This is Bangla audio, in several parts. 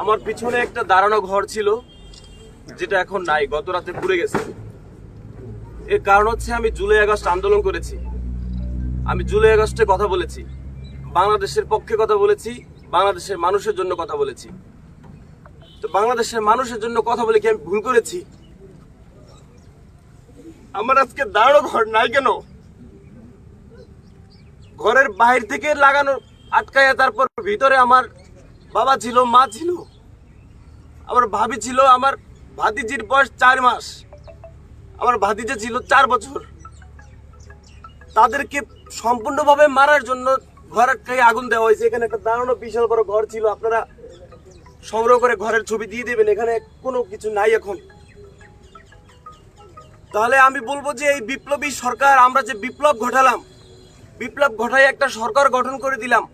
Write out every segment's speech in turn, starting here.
আমার পিছনে একটা দাঁড়ানো ঘর ছিল, যেটা এখন নাই, গত রাতে পুড়ে গেছে। এর কারণ হচ্ছে আমি জুলাই আগস্ট আন্দোলন করেছি। আমি জুলাই আগস্টে কথা বলেছি, বাংলাদেশের পক্ষে কথা বলেছি, বাংলাদেশের মানুষের জন্য কথা বলেছি। তো বাংলাদেশের মানুষের জন্য কথা বলে কি আমি ভুল করেছি? আমার আজকে দাঁড়ানো ঘর নাই কেন? ঘরের বাইরে থেকে লাগানো আটকায়া, তারপর ভিতরে আমার বাবা ছিল, মা ছিল, আমার ভাবি ছিল, আমার ভাতিজির বয়স 4 মাস, আমার ভাতিজা ছিল 4 বছর। তাদেরকে সম্পূর্ণভাবে মারার জন্য ঘরের গায়ে আগুন দেওয়া হয়েছে। এখানে একটা দাঁড়ানো বিশাল বড় ঘর ছিল, আপনারা সংগ্রহ করে ঘরের ছবি দিয়ে দেবেন। এখানে কোনো কিছু নাই এখন। তাহলে আমি বলবো যে এই বিপ্লবী সরকার, আমরা যে বিপ্লব ঘটালাম, বিপ্লব ঘটাই একটা সরকার গঠন করে দিলাম।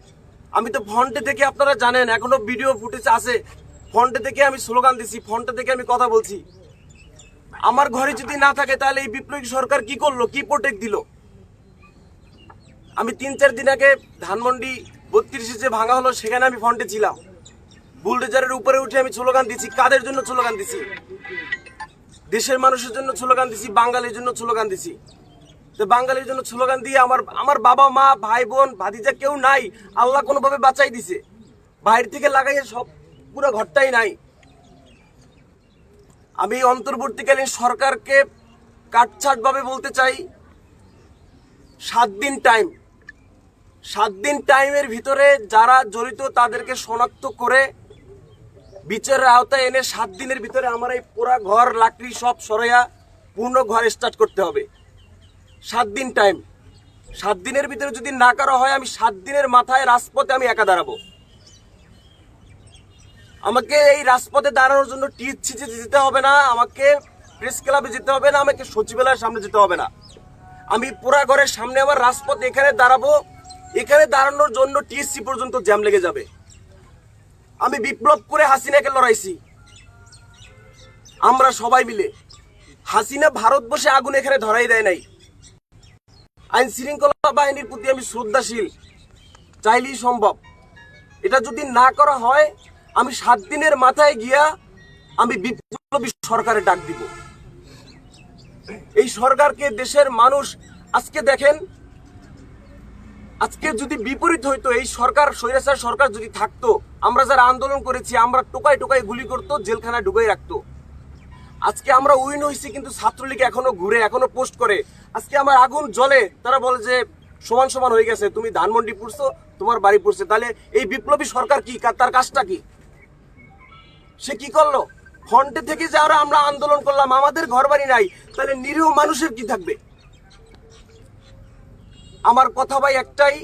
আমি তো ফ্রন্টে থেকে, আপনারা জানেন, এখনো ভিডিও ফুটেজ আছে, ফ্রন্টে থেকে আমি স্লোগান দিছি, ফ্রন্টে থেকে আমি কথা বলছি। আমার ঘরে যদি না থাকে তাহলে এই বিপ্লবী সরকার কি করলো, কি প্রোটেক্ট দিল? আমি 3-4 দিন আগে ধানমন্ডি 32 যে ভাঙা হলো, সেখানে আমি ফ্রন্টে ছিলাম। বুলডোজারের উপরে উঠে আমি স্লোগান দিছি। কাদের জন্য স্লোগান দিছি? দেশের মানুষের জন্য স্লোগান দিছি, বাঙালির জন্য স্লোগান দিছি। তো বাঙালির জন্য স্লোগান দিয়ে আমার বাবা মা ভাই বোন ভাতিজা কেউ নাই, আল্লাহ কোনোভাবে বাঁচাই দিছে। বাইরে থেকে লাগাইয়ে সব পুরো ঘরটাই নাই। আমি অন্তর্বর্তীকালীন সরকারকে কাটছাট ভাবে বলতে চাই, 7 দিন টাইম, 7 দিন টাইমের ভিতরে যারা জড়িত তাদেরকে শনাক্ত করে বিচারের আওতায় এনে 7 দিনের ভিতরে আমার এই পুরা ঘর লাকড়ি সব সরাইয়া পূর্ণ ঘর স্টার্ট করতে হবে। 7 দিন টাইম। 7 দিনের ভিতরে যদি না করা হয়, আমি 7 দিনের মাথায় রাজপথে আমি একা দাঁড়াবো। আমাকে এই রাজপথে দাঁড়ানোর জন্য টিএসসিতে যেতে হবে না, আমাকে প্রেস ক্লাবে যেতে হবে না, আমাকে সচিবালয়ের সামনে যেতে হবে না। আমি পুরা ঘরের সামনে আমার রাজপথ এখানে দাঁড়াবো। এখানে দাঁড়ানোর জন্য টিএসসি পর্যন্ত জ্যাম লেগে যাবে। আমি বিপ্লব করে হাসিনাকে লড়াইছি, আমরা সবাই মিলে। হাসিনা ভারতবর্ষে আগুন এখানে ধরাই দেয় নাই। আইন শৃঙ্খলা বাহিনীর প্রতি আমি শ্রদ্ধাশীল, চাইলেই সম্ভব। এটা যদি না করা হয়, আমি 7 দিনের মাথায় গিয়া আমি বিপ্লবী সরকারে ডাক দিব। এই সরকারকে দেশের মানুষ, আজকে দেখেন, আজকে যদি বিপরীত হইতো, এই সরকার, স্বৈরাচার সরকার যদি থাকতো, আমরা যারা আন্দোলন করেছি, আমরা টোকায় টোকায় গুলি করতো, জেলখানায় ঢুকাই রাখতো। আজকে আমরা উইন হয়েছি, কিন্তু ছাত্রলীগ এখনো ঘুরে, এখনো পোস্ট করে। আজকে আমার আগুন জ্বলে, তারা বলে যে সমান সমান হয়ে গেছে, তুমি ধানমন্ডি পড়ছো, তোমার বাড়ি পড়ছে। তাহলে এই বিপ্লবী সরকার কি, তার কাজটা কি? সে কি করলো? ফ্রন্টে থেকে যারা আমরা আন্দোলন করলাম, আমাদের ঘর বাড়ি নাই, তাহলে নিরীহ মানুষের কি থাকবে? আমার কথা ভাই একটাই,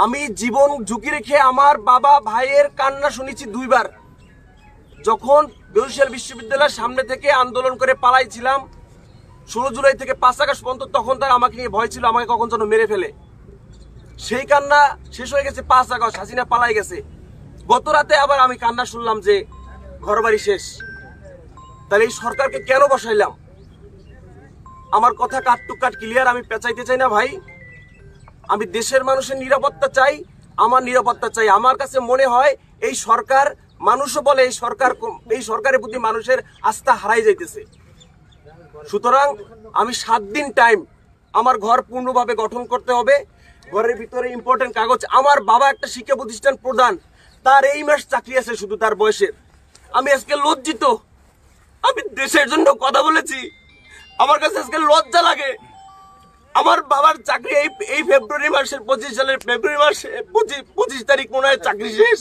আমি জীবন ঝুঁকি রেখে আমার বাবা ভাইয়ের কান্না শুনেছি 2 বার। যখন বরিশাল বিশ্ববিদ্যালয়ের সামনে থেকে আন্দোলন করে পালাইছিলাম 16 জুলাই থেকে 5 আগস্ট পর্যন্ত, তখন তার আমাকে নিয়ে ভয় ছিল আমাকে কখন যেন মেরে ফেলে। সেই কান্না শেষ হয়ে গেছে 5 আগস্ট, হাসিনা পালাই গেছে। গত রাতে আবার আমি কান্না শুনলাম যে ঘরবাড়ি শেষ। তাহলে এই সরকারকে কেন বসাইলাম? আমার কথা কাট টু কাট ক্লিয়ার, আমি পেঁচাইতে চাই না ভাই। আমি দেশের মানুষের নিরাপত্তা চাই, আমার নিরাপত্তা চাই। আমার কাছে মনে হয় এই সরকার, মানুষও বলে এই সরকারের প্রতি মানুষের আস্থা হারাই যাইতেছে। সুতরাং আমি 7 দিন টাইম, আমার ঘর পূর্ণভাবে গঠন করতে হবে। ঘরের ভিতরে ইম্পর্টেন্ট কাগজ, আমার বাবা একটা শিক্ষা প্রতিষ্ঠান প্রধান, তার এই মাস চাকরি আছে শুধু তার বয়সের। আমি আজকে লজ্জিত, আমি দেশের জন্য কথা বলেছি, আমার কাছে আজকে লজ্জা লাগে। আমার বাবার চাকরি এই ফেব্রুয়ারি মাসের 25 সালের ফেব্রুয়ারি মাসে 25 তারিখ মনে হয় চাকরি শেষ,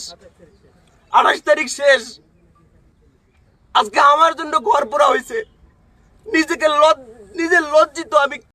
28 তারিখ শেষ। আজকে আমার জন্য ঘর পোড়া হয়েছে। নিজে লজ্জিত আমি।